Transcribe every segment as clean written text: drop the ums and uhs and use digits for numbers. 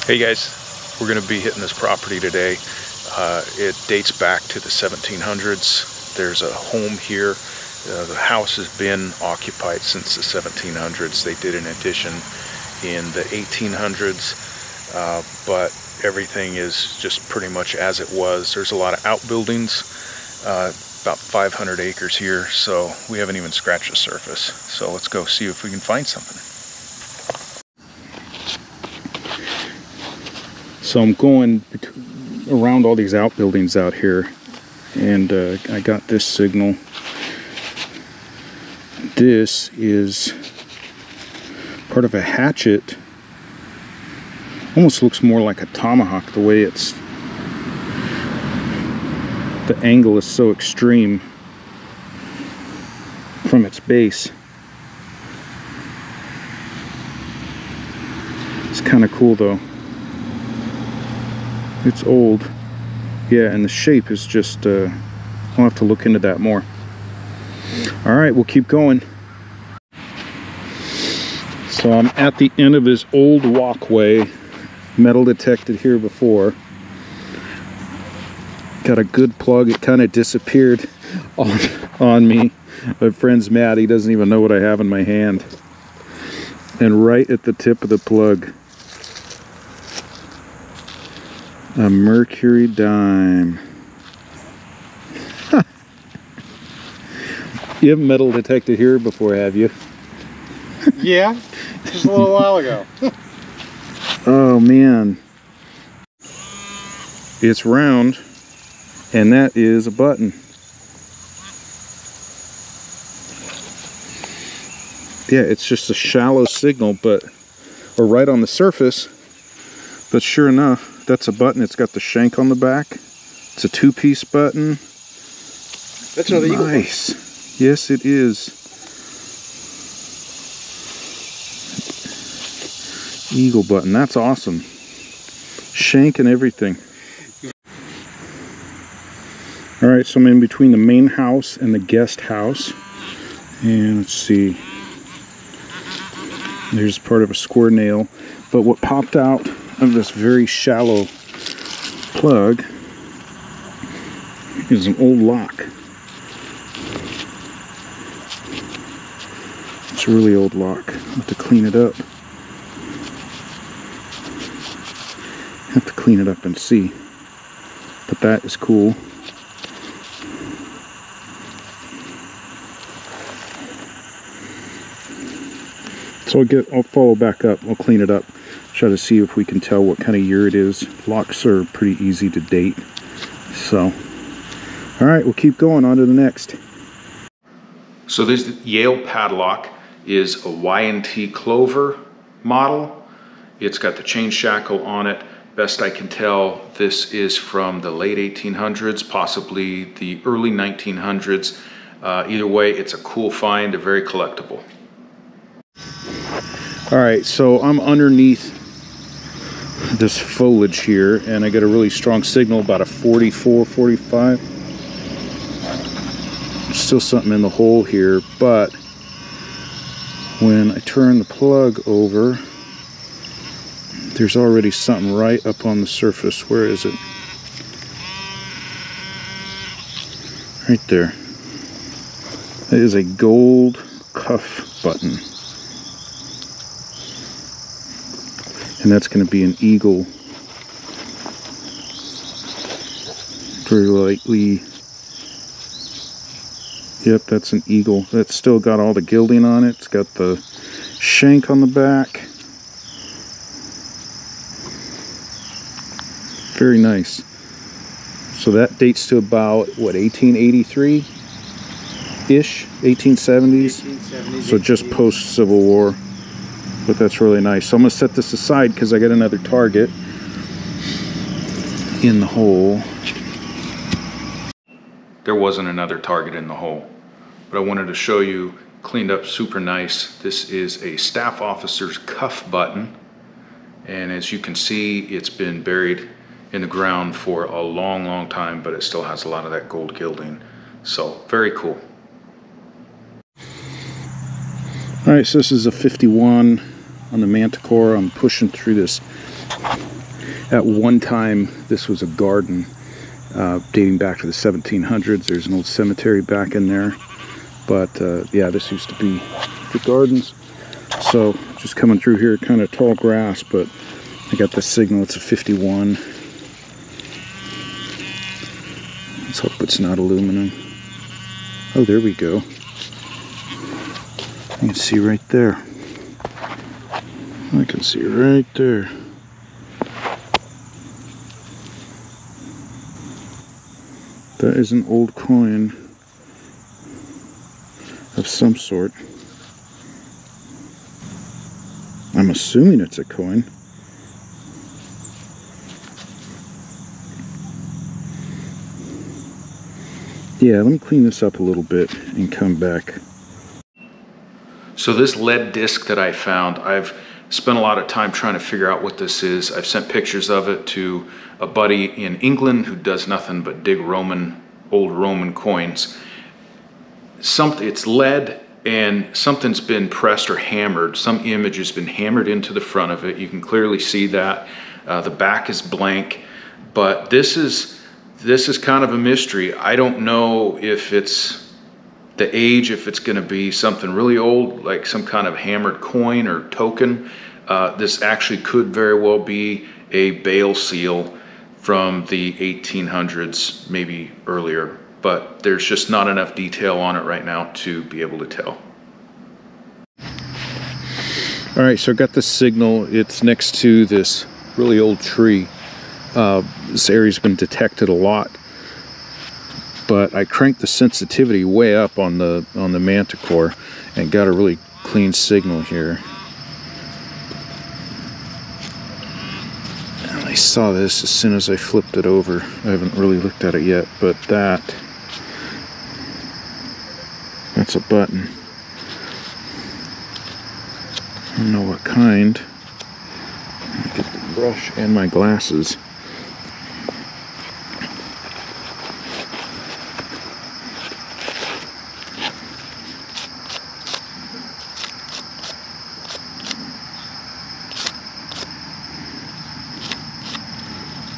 Hey guys, we're going to be hitting this property today. It dates back to the 1700s. There's a home here. The house has been occupied since the 1700s. They did an addition in the 1800s, but everything is just pretty much as it was. There's a lot of outbuildings, about 500 acres here, so we haven't even scratched the surface. So let's go see if we can find something. So I'm going around all these outbuildings out here, and I got this signal. This is part of a hatchet. Almost looks more like a tomahawk, the way it's, the angle is so extreme from its base. It's kind of cool though. It's old, yeah, and the shape is just, I'll have to look into that more. All right, we'll keep going. So I'm at the end of this old walkway, metal detected here before. Got a good plug. It kind of disappeared on me. My friend's mad. He doesn't even know what I have in my hand. And right at the tip of the plug, a mercury dime. You haven't metal detected here before, have you? Yeah, just a little while ago. Oh man. It's round, and that is a button. Yeah, it's just a shallow signal, or right on the surface, but sure enough, that's a button. It's got the shank on the back. It's a two-piece button. That's another eagle button. Nice. Yes, it is. Eagle button. That's awesome. Shank and everything. All right, so I'm in between the main house and the guest house. And let's see. There's part of a square nail. But what popped out of this very shallow plug is an old lock. It's a really old lock. I'll have to clean it up. Have to clean it up and see. But that is cool. So I'll follow back up. I'll clean it up. Try to see if we can tell what kind of year it is. Locks are pretty easy to date. So, all right, we'll keep going on to the next. So this Yale padlock is a Y&T Clover model. It's got the chain shackle on it. Best I can tell, this is from the late 1800s, possibly the early 1900s. Either way, it's a cool find. They're very collectible. All right, so I'm underneath this foliage here, and I got a really strong signal, about a 44, 45. There's still something in the hole here, but when I turn the plug over, there's already something right up on the surface. Where is it? Right there. That is a gold cuff button. And that's going to be an eagle. Very lightly. Yep, that's an eagle. That's still got all the gilding on it. It's got the shank on the back. Very nice. So that dates to about, what, 1883-ish? 1870s? 1870s. So just post-Civil War. But that's really nice. So I'm going to set this aside because I got another target in the hole. There wasn't another target in the hole, but I wanted to show you, cleaned up super nice. This is a staff officer's cuff button, and as you can see, it's been buried in the ground for a long time, but it still has a lot of that gold gilding. So very cool. All right, so this is a 51 on the Manticore. I'm pushing through this At one time, this was a garden dating back to the 1700s. There's an old cemetery back in there. But yeah, this used to be the gardens. So just coming through here, kind of tall grass, but I got the signal. It's a 51. Let's hope it's not aluminum. Oh, there we go. You can see right there. I can see right there. That is an old coin of some sort. I'm assuming it's a coin. Yeah, let me clean this up a little bit and come back. So this lead disc that I found, I've spent a lot of time trying to figure out what this is. I've sent pictures of it to a buddy in England who does nothing but dig old Roman coins. It's lead, and something's been pressed or hammered. Some image has been hammered into the front of it. You can clearly see that. The back is blank, but this is kind of a mystery. I don't know if it's the age, if it's going to be something really old, like some kind of hammered coin or token. This actually could very well be a bale seal from the 1800s, maybe earlier, but there's just not enough detail on it right now to be able to tell. All right, so I got the signal. It's next to this really old tree. This area's been detected a lot, but I cranked the sensitivity way up on the Manticore and got a really clean signal here. And I saw this as soon as I flipped it over. I haven't really looked at it yet, but that's a button. I don't know what kind. Let me get the brush and my glasses.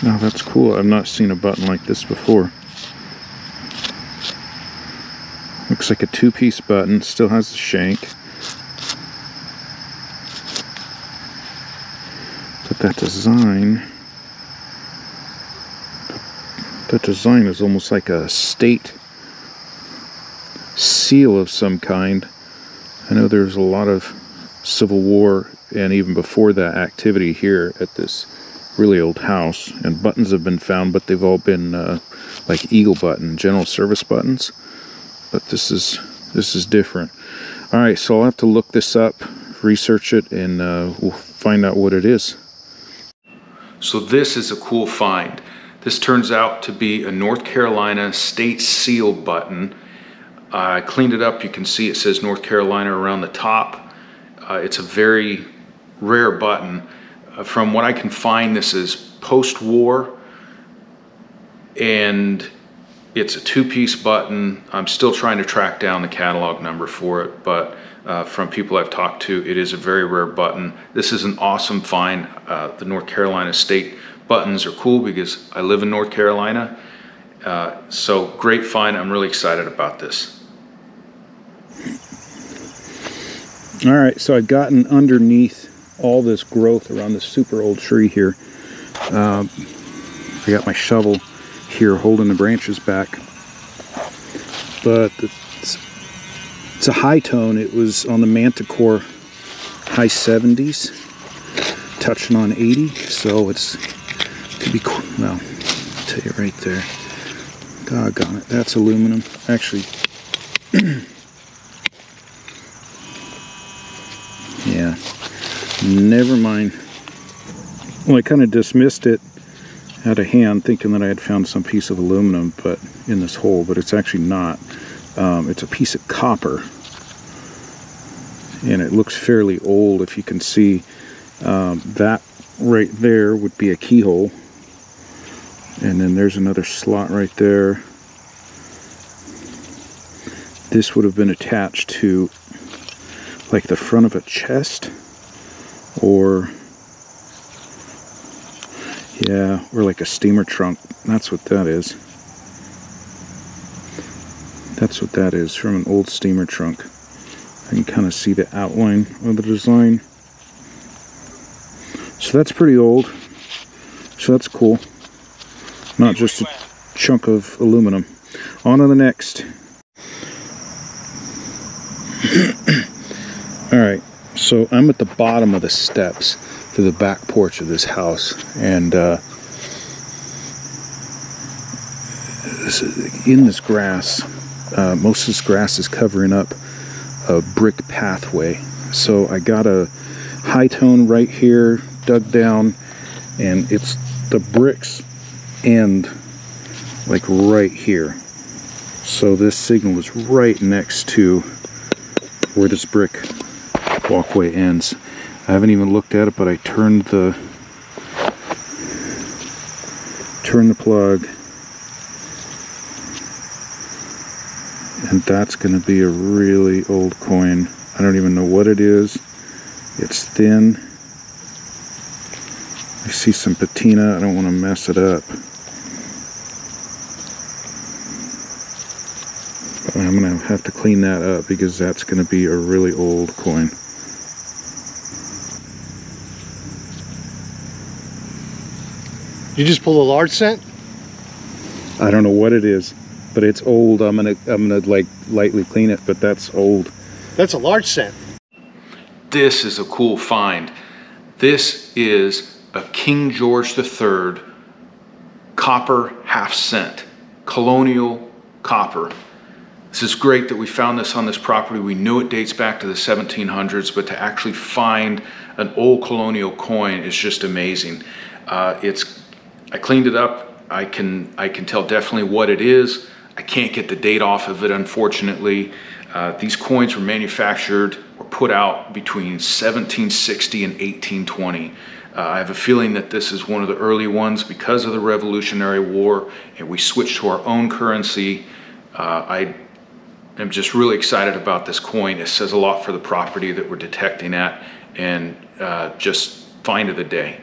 Oh, that's cool. I've not seen a button like this before. Looks like a two-piece button. Still has the shank. But that design is almost like a state seal of some kind. I know there's a lot of Civil War and even before that activity here at this really old house, and buttons have been found, but they've all been like eagle button, general service buttons. But this is different. All right, so I'll have to look this up, research it, and we'll find out what it is. So this is a cool find. This turns out to be a North Carolina state seal button. I cleaned it up. You can see it says North Carolina around the top. It's a very rare button. From what I can find, this is post-war, and it's a two-piece button. I'm still trying to track down the catalog number for it, but from people I've talked to, it is a very rare button. This is an awesome find. The North Carolina state buttons are cool because I live in North Carolina. So great find. I'm really excited about this. All right, so I've gotten underneath all this growth around this super old tree here. I got my shovel here holding the branches back, but it's a high tone. It was on the Manticore high 70s, touching on 80, so it's could be cool. Well, I'll tell you right there. Doggone it, that's aluminum. Actually, yeah. Never mind. Well, I kind of dismissed it out of hand, thinking that I had found some piece of aluminum in this hole, but it's actually not. It's a piece of copper, and it looks fairly old. If you can see, that right there would be a keyhole, and then there's another slot right there. This would have been attached to like the front of a chest. Or, Yeah, or like a steamer trunk. That's what that is. That's what that is, from an old steamer trunk. I can kind of see the outline of the design. So that's pretty old. So that's cool. Not just a chunk of aluminum. On to the next. Alright, so I'm at the bottom of the steps to the back porch of this house. And in this grass, most of this grass is covering up a brick pathway. So I got a high tone right here, dug down, and it's the bricks end like right here. So this signal is right next to where this brick walkway ends. I haven't even looked at it, but I turned the plug, and that's going to be a really old coin. I don't even know what it is. It's thin. I see some patina. I don't want to mess it up. But I'm going to have to clean that up because that's going to be a really old coin. You just pulled a large cent? I don't know what it is, but it's old. I'm gonna like lightly clean it, but that's old. That's a large cent. This is a cool find. This is a King George III copper half cent, Colonial copper. This is great that we found this on this property. We knew it dates back to the 1700s, but to actually find an old Colonial coin is just amazing. I cleaned it up. I can tell definitely what it is. I can't get the date off of it, unfortunately. These coins were manufactured or put out between 1760 and 1820. I have a feeling that this is one of the early ones because of the Revolutionary War, and we switched to our own currency. I am just really excited about this coin. It says a lot for the property that we're detecting at, and just find of the day.